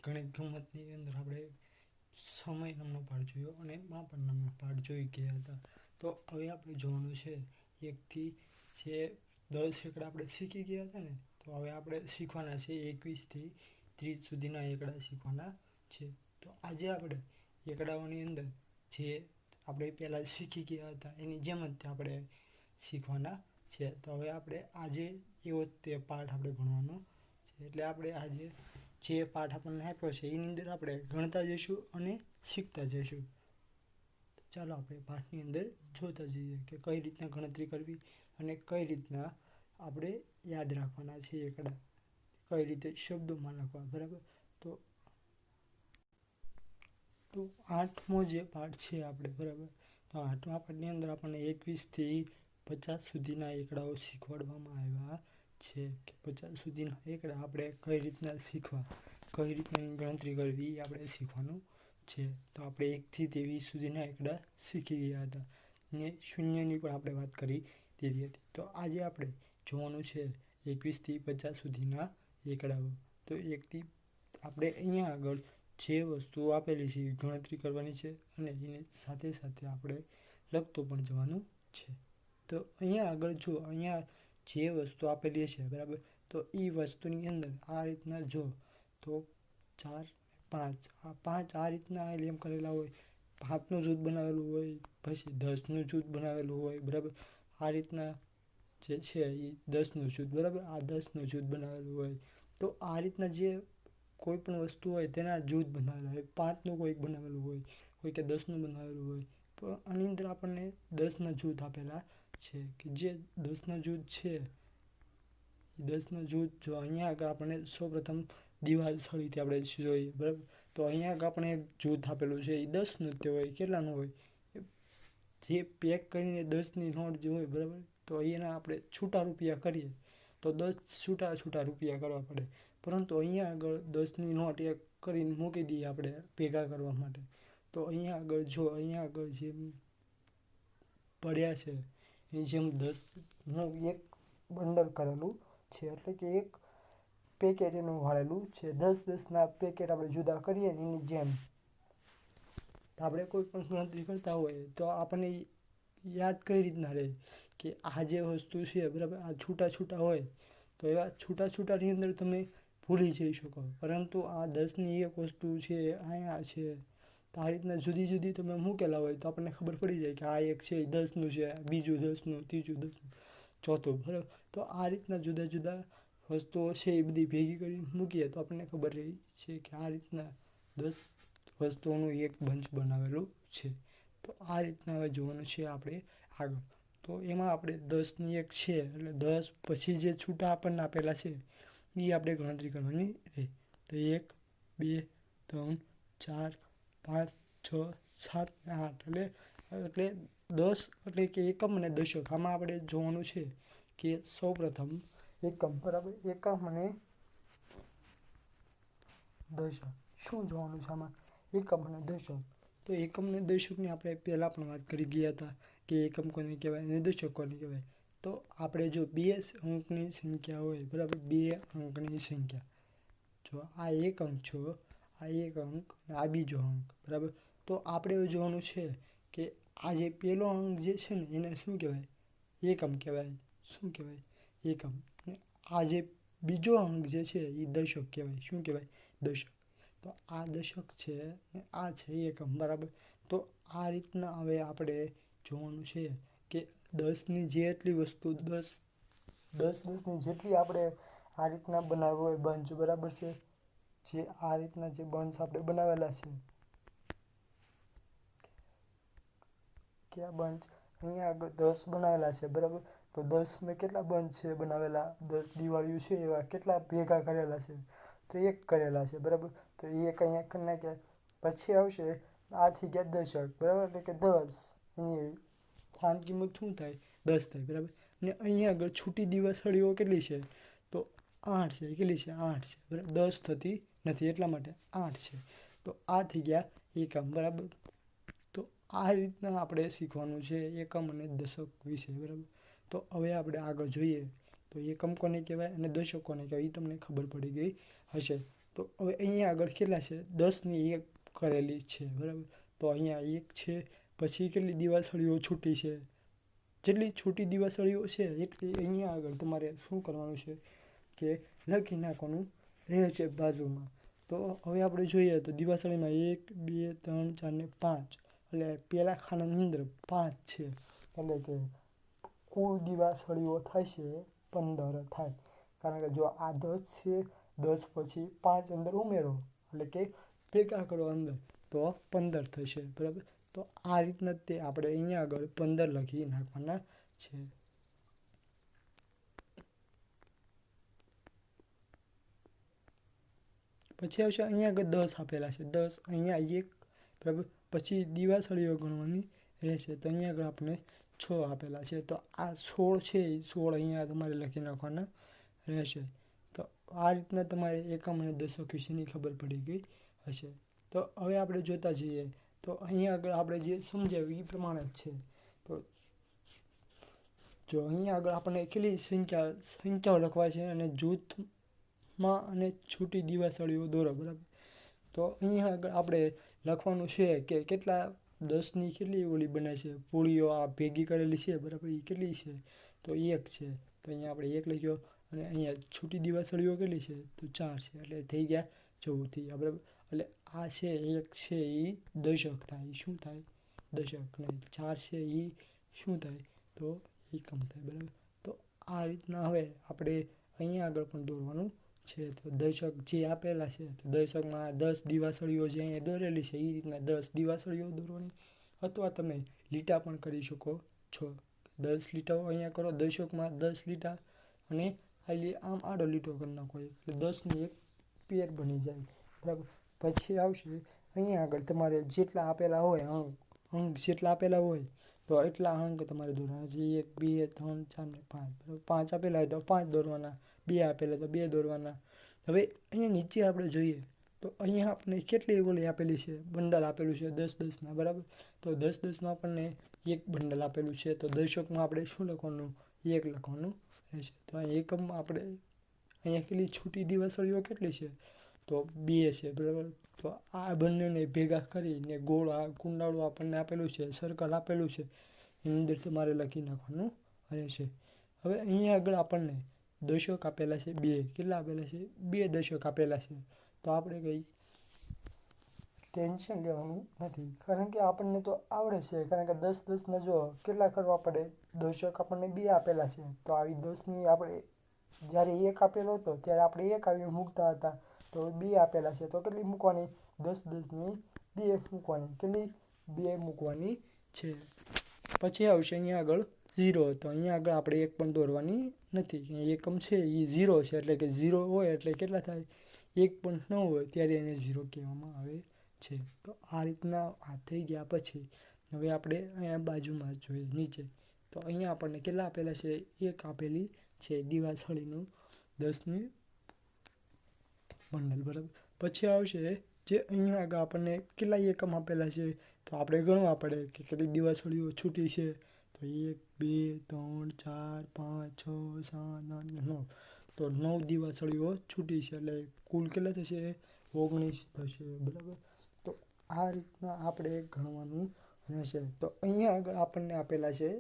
ગણિત ગમતની અંદર આપણે સમય નામનો પાઠ જોયો અને માપન નામનો પાઠ જોઈ ગયા હતા. તો હવે આપણે જોવાનું છે એકથી જે 10 એકડા આપણે શીખી ગયા હતા ને, તો હવે આપણે શીખવાના છે 21 થી 30 સુધીના એકડા શીખવાના છે. તો આજે આપણે એકડાઓની અંદર જે આપણે પહેલાં શીખી ગયા હતા એની જેમ જ આપણે શીખવાના છે. તો હવે આપણે આજે એવો તે પાઠ આપણે ભણવાનો છે. એટલે આપણે આજે જે પાઠ આપણને આપ્યો છે એની અંદર આપણે ગણતા જઈશું અને શીખતા જઈશું. તો ચાલો આપણે પાઠની અંદર જોતા જઈએ કે કઈ રીતના ગણતરી કરવી અને કઈ રીતના આપણે યાદ રાખવાના છે એકડા, કઈ રીતે શબ્દોમાં લખવા. બરાબર. તો 8મો જે પાઠ છે આપણે, બરાબર, તો 8મા પાઠની અંદર આપણને 21 થી 50 સુધીના એકડાઓ શીખવાડવામાં આવ્યા છે કે 50 સુધીના એકડા આપણે કઈ રીતના શીખવા, કઈ રીતના એની ગણતરી કરવી એ આપણે શીખવાનું છે. તો આપણે 1 થી 23 સુધીના એકડા શીખી ગયા હતા ને શૂન્યની પણ આપણે વાત કરી દીધી હતી. તો આજે આપણે જોવાનું છે 21 થી 50 સુધીના એકડાઓ. તો 1 થી આપણે અહીંયા આગળ જે વસ્તુઓ આપેલી છે એ ગણતરી કરવાની છે અને એની સાથે સાથે આપણે લખતું પણ જવાનું છે. તો અહીંયા આગળ જો અહીંયા જે વસ્તુ આપેલી છે, બરાબર, તો એ વસ્તુની અંદર આ રીતના જો તો 4, 5 આ 5 આ રીતના એમ કરેલા હોય, 5નું જૂથ બનાવેલું હોય, પછી 10નું જૂથ બનાવેલું હોય, બરાબર, આ રીતના જે છે એ 10નું જૂથ, બરાબર, આ 10નું જૂથ બનાવેલું હોય. તો આ રીતના જે કોઈ પણ વસ્તુ હોય તેના જૂથ બનાવેલા હોય, 5નું કોઈક બનાવેલું હોય, કોઈ કે 10નું બનાવેલું હોય, પણ આની અંદર આપણને 10ના જૂથ આપેલા છે કે જે 10ના જૂથ છે એ 10ના જૂથ જો અહીંયા આગળ આપણને સૌપ્રથમ દિવાલ સળીથી આપણે જોઈએ, બરાબર, તો અહીંયા આગળ આપણે એક જૂથ આપેલું છે એ 10નું તે હોય, કેટલાનું હોય, જે પેક કરીને 10ની નોટ જે હોય, બરાબર, તો અહીંયાના આપણે છૂટા રૂપિયા કરીએ તો 10 છૂટા રૂપિયા કરવા પડે. પરંતુ અહીંયા આગળ 10ની નોટ એક કરીને મૂકી દઈએ આપણે ભેગા કરવા માટે. તો અહીંયા આગળ જો અહીંયા આગળ જેમ પડ્યા છે એની જેમ 10નું એક બંડલ કરેલું છે, એટલે કે એક પેકેટ એનું વાળેલું છે. 10-10ના પેકેટ આપણે જુદા કરીએ ને એની જેમ આપણે કોઈ પણ ગણતરી કરતા હોય તો આપણને યાદ કઈ રીતના રહે કે આ જે વસ્તુ છે, બરાબર, આ છૂટા હોય તો એવા છૂટાની અંદર તમે ભૂલી જઈ શકો. પરંતુ આ 10ની એક વસ્તુ છે અહીંયા છે, તો આ રીતના જુદી તમે મૂકેલા હોય તો આપણને ખબર પડી જાય કે આ એક છે 10નું છે, બીજું 10નું, ત્રીજું 10નું, ચોથું, બરાબર. તો આ રીતના જુદા વસ્તુઓ છે એ બધી ભેગી કરી મૂકીએ તો આપણને ખબર રહી છે કે આ રીતના 10 વસ્તુઓનું એક બંચ બનાવેલું છે. તો આ રીતના હવે જોવાનું છે આપણે આગળ. તો એમાં આપણે 10ની એક છે એટલે 10 પછી જે છૂટા આપણને આપેલા છે એ આપણે ગણતરી કરવાની રહે. તો 1, 2, 3, 4, 5, 6, 7, 8 એટલે 10 એટલે કે એકમ અને દશક. આમાં આપણે જોવાનું છે કે સૌપ્રથમ એકમ, બરાબર, એકમ અને દશક. શું જોવાનું છે આમાં? એકમ અને દશક. તો એકમ અને દશકની આપણે પહેલાં પણ વાત કરી ગયા હતા કે એકમ કોને કહેવાય અને દશક કોને કહેવાય. તો આપણે જો 2 અંકની સંખ્યા હોય, બરાબર, 2 અંકની સંખ્યા, જો આ એક અંક છો, આ એક અંક અને આ બીજો અંક, બરાબર, તો આપણે એવું જોવાનું છે કે આ જે પહેલો અંક જે છે ને એને શું કહેવાય? એકમ કહેવાય. શું કહેવાય? એકમ. અને આ જે બીજો અંક જે છે એ દશક કહેવાય. શું કહેવાય? દશક. તો આ દશક છે અને આ છે એકમ, બરાબર. તો આ રીતના હવે આપણે જોવાનું છે કે 10ની જેટલી વસ્તુ 10ની જેટલી આપણે આ રીતના બનાવ્યો હોય બંચ, બરાબર છે, જે આ રીતના જે બંચ આપણે બનાવેલા છે કે આ બંચ અહીંયા આગળ 10 બનાવેલા છે, બરાબર. તો 10 કેટલા બંચ છે બનાવેલા? 10 દિવાળીઓ છે એવા કેટલા ભેગા કરેલા છે? તો એક કરેલા છે, બરાબર. તો એક અહીંયા કરી નાખ્યા. પછી આવશે આ થઈ ગયા દશક, બરાબર, એટલે કે 10 એની સ્થાન કિંમત શું થાય? 10 થાય, બરાબર. અને અહીંયા આગળ છૂટી દિવાસળીઓ કેટલી છે? તો 8 છે. કેટલી છે? 8 છે, બરાબર. 10 થતી નથી એટલા માટે 8 છે. તો આ થઈ ગયા એકમ, બરાબર. તો આ રીતના આપણે શીખવાનું છે એકમ અને દશક વિશે, બરાબર. તો હવે આપણે આગળ જોઈએ તો એકમ કોને કહેવાય અને દશક કોને કહેવાય એ તમને ખબર પડી ગઈ હશે. તો હવે અહીંયા આગળ કેટલા છે? 10ની 1 કરેલી છે, બરાબર. તો અહીંયા 1 છે, પછી કેટલી દિવાસળીઓ છૂટી છે? જેટલી છૂટી દિવાસળીઓ છે એટલી અહીંયા આગળ તમારે શું કરવાનું છે કે લખી નાખવાનું રહે છે બાજુમાં. તો હવે આપણે જોઈએ તો દિવાસળીમાં 1, 2, 3, 4 ને 5, એટલે પહેલા ખાનાની અંદર 5 છે, એટલે કે કુલ દિવાસળીઓ થાય છે 15 થાય. કારણ કે જો આ 10 છે, 10 પછી 5 અંદર ઉમેરો, એટલે કે ભેગા કરો અંદર, તો 15 થશે, બરાબર. તો આ રીતના તે આપણે અહીંયા આગળ 15 લખી નાખવાના છે. પછી આવશે અહીંયા આગળ 10 આપેલા છે, 10 અહીંયા 1, બરાબર. પછી દિવાસળીઓ ગણવાની રહેશે, તો અહીંયા આગળ આપણે 6 આપેલા છે, તો આ 16 છે એ 16 અહીંયા તમારે લખી નાખવાના રહેશે. તો આ રીતના તમારે એકમ અને દશક વિશેની ખબર પડી ગઈ હશે. તો હવે આપણે જોતા જઈએ તો અહીંયા આગળ આપણે જે સમજાવ્યું એ પ્રમાણે જ છે. તો જો અહીંયા આગળ આપણને કેટલી સંખ્યાઓ લખવા છે અને જૂથમાં અને છૂટી દિવાસળીઓ દોરો, બરાબર. તો અહીંયા આગળ આપણે લખવાનું છે કે કેટલા 10ની કેટલી ઓલી બને છે પૂળીઓ આ ભેગી કરેલી છે, બરાબર. એ કેટલી છે? તો 1 છે, તો અહીંયા આપણે 1 લખ્યો, અને અહીંયા છૂટી દિવાસળીઓ કેટલી છે? તો 4 છે, એટલે થઈ ગયા 14 થઈ ગયા, બરાબર. એટલે આ છે 1 છે એ દશક થાય. શું થાય? દશક. ને 4 છે એ શું થાય? તો એકમ થાય, બરાબર. તો આ રીતના હવે આપણે અહીંયા આગળ પણ દોરવાનું છે. તો દશક જે આપેલા છે, તો દશકમાં 10 દિવાસળીઓ જે અહીંયા દોરેલી છે એ રીતના 10 દિવાસળીઓ દોરવાની, અથવા તમે લીટા પણ કરી શકો છો. 10 લીટાઓ અહીંયા કરો, દશકમાં 10 લીટા, અને ખાલી આમ આડો લીટો કરી નાખો, એટલે 10ની 1 પેર બની જાય, બરાબર. પછી આવશે અહીંયા આગળ તમારે જેટલા આપેલા હોય અંક જેટલા આપેલા હોય તો એટલા અંક તમારે દોરવાના છે. 1, 2, 3, 4 ને 5, બરાબર. 5 આપેલા હોય તો 5 દોરવાના, 2 આપેલા તો 2 દોરવાના. હવે અહીંયા નીચે આપણે જોઈએ તો અહીંયા આપણને કેટલી ઓલી આપેલી છે? બંડલ આપેલું છે 10-10ના, બરાબર. તો 10-10નું આપણને 1 બંડલ આપેલું છે, તો દશકમાં આપણે શું લખવાનું? 1 લખવાનું રહેશે. તો આ એકમમાં આપણે અહીંયા કેટલી છૂટી દિવાસળીઓ કેટલી છે? તો 2 છે, બરાબર. તો આ બંનેને ભેગા કરીને ગોળ આ કુંડાળું આપણને આપેલું છે, સર્કલ આપેલું છે, એની અંદર તમારે લખી નાખવાનું રહેશે. હવે અહીંયા આગળ આપણને દશક આપેલા છે 2, કેટલા આપેલા છે? 2 દશક આપેલા છે. તો આપણે કંઈ ટેન્શન લેવાનું નથી, કારણ કે આપણને તો આવડે છે. કારણ કે 10-10ના જો કેટલા કરવા પડે? દશક આપણને 2 આપેલા છે, તો આવી 10ની આપણે જ્યારે 1 આપેલો હતો ત્યારે આપણે 1 આવી મૂકતા હતા, તો 2 આપેલા છે, તો કેટલી મૂકવાની? 10-10ની 2 મૂકવાની. કેટલી? 2 મૂકવાની છે. પછી આવશે અહીંયા આગળ 0, તો અહીંયા આગળ આપણે 1 પણ દોરવાની નથી. એકમ છે એ 0 છે, એટલે કે 0 હોય એટલે કેટલા થાય? 1 પણ ન હોય ત્યારે એને 0 કહેવામાં આવે છે. તો આ રીતના આ થઈ ગયા. પછી હવે આપણે અહીંયા બાજુમાં જોઈએ નીચે, તો અહીંયા આપણને કેટલા આપેલા છે? 1 આપેલી છે દિવાસળીનું 10ની બંડલ, બરાબર. પછી આવશે જે અહીંયા આગળ આપણને કેટલા એકમ આપેલા છે, તો આપણે ગણવા પડે કે કેટલી દિવાસળીઓ છૂટી છે. તો 1, 2, 3, 4, 5, 6, 7, 8 ને 9, તો 9 દિવાસળીઓ છૂટી છે, એટલે કુલ કેટલા થશે? 19 થશે, બરાબર. તો આ રીતના આપણે ગણવાનું રહેશે. તો અહીંયા આગળ આપણને આપેલા છે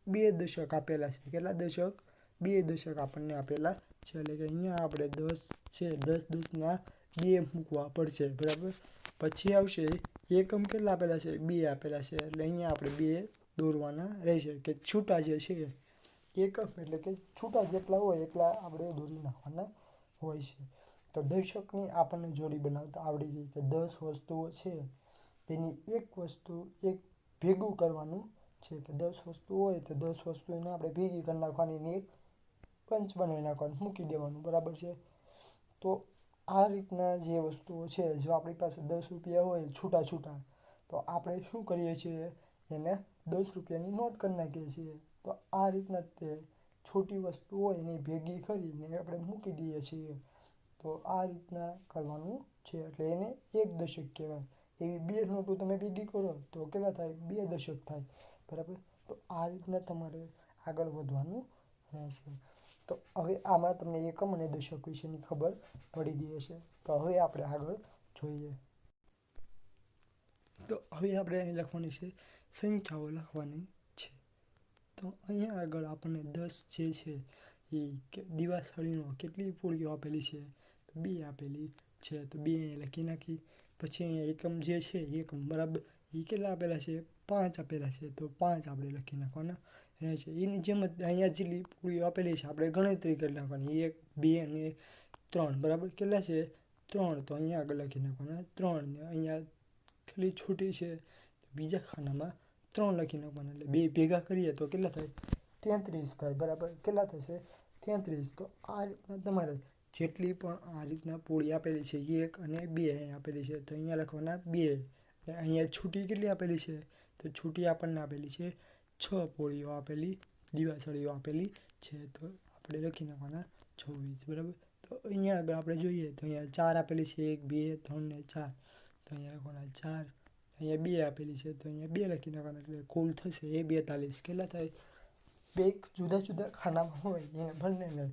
2 દશક આપેલા છે. કેટલા દશક? 2 દશક આપણને આપેલા છે, એટલે કે અહીંયા આપણે 10 છે, 10-10ના 2 મૂકવા પડશે, બરાબર. પછી આવશે એકમ કેટલા આપેલા છે? 2 આપેલા છે, એટલે અહીંયા આપણે 2 દોરવાના રહેશે, કે છૂટા જે છે એકમ એટલે કે છૂટા જેટલા હોય એટલા આપણે દોરી નાખવાના હોય છે. તો દશકની આપણને જોડી બનાવતા આવડી ગઈ, કે 10 વસ્તુઓ છે તેની એક વસ્તુ એક ભેગું કરવાનું છે, કે 10 વસ્તુ હોય તો 10 વસ્તુને આપણે ભેગી કરી નાખવાની, ને એક પંચ બનાવી નાખવાનું, મૂકી દેવાનું, બરાબર છે. તો આ રીતના જે વસ્તુઓ છે, જો આપણી પાસે 10 રૂપિયા હોય છૂટા છૂટા, તો આપણે શું કરીએ છીએ? એને 10 રૂપિયાની નોટ કરી નાખીએ છીએ. તો આ રીતના તે છોટી વસ્તુ હોય એની ભેગી કરીને આપણે મૂકી દઈએ છીએ. તો આ રીતના કરવાનું છે, એટલે એને 1 દશક કહેવાય. એવી 2 નોટો તમે ભેગી કરો તો કેટલા થાય? 2 દશક થાય, બરાબર. તો આ રીતના તમારે આગળ વધવાનું રહેશે. તો તો હવે આમાં તમને એકમ અને દશક વિશેની ખબર પડી ગઈ હશે. તો હવે આપણે આગળ જોઈએ. તો હવે આપણે અહીં લખવાની છે સંખ્યાઓ લખવાની છે. તો અહીંયા આગળ આપણને 10 જે છે એ દિવાસળીનો કેટલી પૂળીઓ આપેલી છે? તો 2 આપેલી છે. તો 2 અહીંયા લખી નાખી. પછી અહીંયા એકમ જે છે એકમ બરાબર એ કેટલા આપેલા છે? 5 આપેલા છે. તો 5 આપણે લખી નાખવાના રહે છે. એની જેમ જ અહીંયા જેટલી પૂળીઓ આપેલી છે આપણે ગણતરી કરી નાખવાની 1, 2 અને 3 બરાબર કેટલા છે? 3. તો અહીંયા આગળ લખી નાખવાના 3 ને અહીંયા કેટલી છૂટી છે? બીજા ખાનામાં 3 લખી નાખવાના. એટલે 2 ભેગા કરીએ તો કેટલા થાય? 33 થાય. બરાબર કેટલા થશે? 33. તો આ રીતના તમારે જેટલી પણ આ રીતના પૂળી આપેલી છે 1 અને 2 અહીંયા આપેલી છે તો અહીંયા લખવાના 2. અને અહીંયા છૂટી કેટલી આપેલી છે? તો છૂટી આપણને આપેલી છે 6 પૂળીઓ આપેલી દિવાસળીઓ આપેલી છે. તો આપણે લખી નાખવાના 26. બરાબર. તો અહીંયા આગળ આપણે જોઈએ તો અહીંયા 4 આપેલી છે 1, 2, 3 ને 4. તો અહીંયા લખવાના 4. અહીંયા 2 આપેલી છે તો અહીંયા 2 લખી નાખવાના. એટલે કુલ થશે 42. કેટલા થાય? 2 જુદા જુદા ખાનામાં હોય એને બંનેને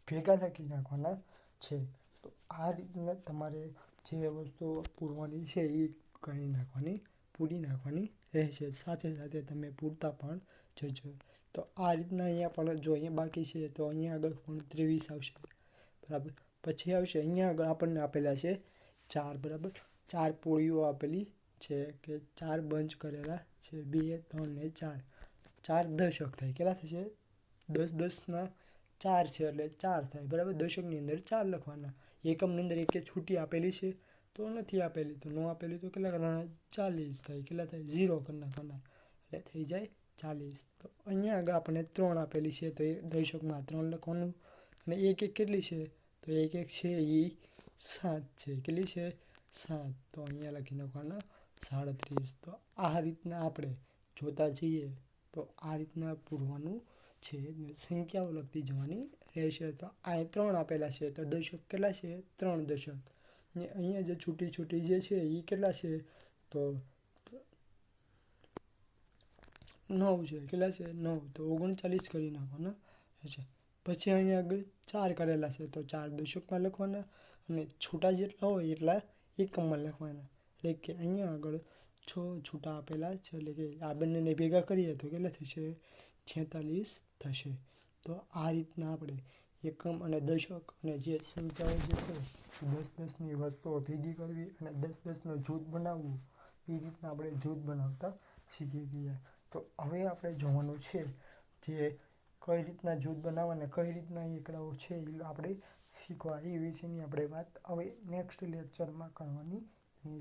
ભેગા લખી નાખવાના છે. તો આ રીતના તમારે જે વસ્તુઓ પૂરવાની છે એ કરી નાખવાની પૂરી નાખવાની રહેશે. સાથે સાથે તમે પૂરતા પણ જજો. તો આ રીતના અહીંયા પણ જો અહીંયા બાકી છે તો અહીંયા આગળ પણ 23 આવશે. બરાબર. પછી આવશે અહીંયા આગળ આપણને આપેલા છે 4. બરાબર. 4 પૂળીઓ આપેલી છે કે 4 બંચ કરેલા છે 2, 3 ને 4. 4 દશક થાય. કેટલા થશે? 10 10ના 4 છે એટલે 4 થાય. બરાબર. દશકની અંદર 4 લખવાના. એકમની અંદર એક છૂટી આપેલી છે તો નથી આપેલી તો ન આપેલી તો કેટલા કરવાના? 40 થાય. કેટલા થાય? 0 કરી નાખવાના એટલે થઈ જાય 40. તો અહીંયા આગળ આપણને 3 આપેલી છે તો એ દશકમાં 3 લખવાનું. અને એક કેટલી છે? તો એક છે એ 7 છે. કેટલી છે? 7. તો અહીંયા લખી નાખવાના 37. તો આ રીતના આપણે જોતા જઈએ તો આ રીતના પૂરવાનું છે. સંખ્યાઓ લખતી જવાની રહેશે. તો આ 3 આપેલા છે તો દશક કેટલા છે? 3 દશક. ને અહીંયા જે છૂટી છૂટી જે છે એ કેટલા છે? તો 9 છે. કેટલા છે? 9. તો 39 કરી નાખવાના છે. પછી અહીંયા આગળ 4 કરેલા છે તો 4 દશકમાં લખવાના અને છૂટા જેટલા હોય એટલા એકમમાં લખવાના. એટલે કે અહીંયા આગળ 6 છૂટા આપેલા છે એટલે કે આ બંનેને ભેગા કરીએ તો કેટલા થશે? 46 થશે. તો આ રીતના આપણે એકમ અને દશક અને જે સંખ્યાઓ જે છે 10 10ની વસ્તુઓ ભેગી કરવી અને 10 10નું જૂથ બનાવવું એ રીતના આપણે જૂથ બનાવતા શીખી ગયા. તો હવે આપણે જોવાનું છે જે કઈ રીતના જૂથ બનાવવા અને કઈ રીતના એકડાઓ છે એ આપણે શીખવા એ વિશેની આપણે વાત હવે નેક્સ્ટ લેક્ચરમાં કરવાની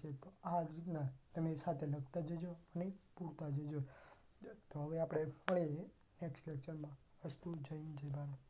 છે. તો આ રીતના તમે સાથે લખતા જજો અને પૂરતા જજો. તો હવે આપણે મળીએ નેક્સ્ટ લેક્ચરમાં. અસ્તુ. જય હિન્દ, જય ભારત.